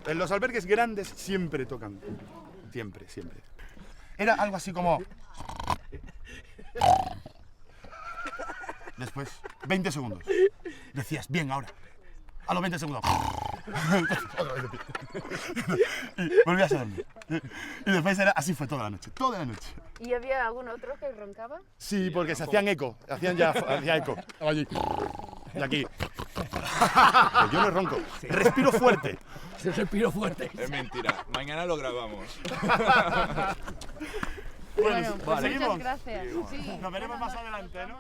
En los albergues grandes siempre tocan. Siempre, siempre. Era algo así como... Después, 20 segundos. Decías, bien, ahora. A los 20 segundos. Y volvías a dormir. Y después era, así fue toda la noche, toda la noche. ¿Y había algún otro que roncaba? Sí, porque se hacían eco, hacía eco. Allí. Y aquí. Yo no ronco, respiro fuerte. Respiro fuerte. Es mentira, mañana lo grabamos. Bueno, pues seguimos. muchas gracias. Sí. Nos veremos más adelante, ¿no?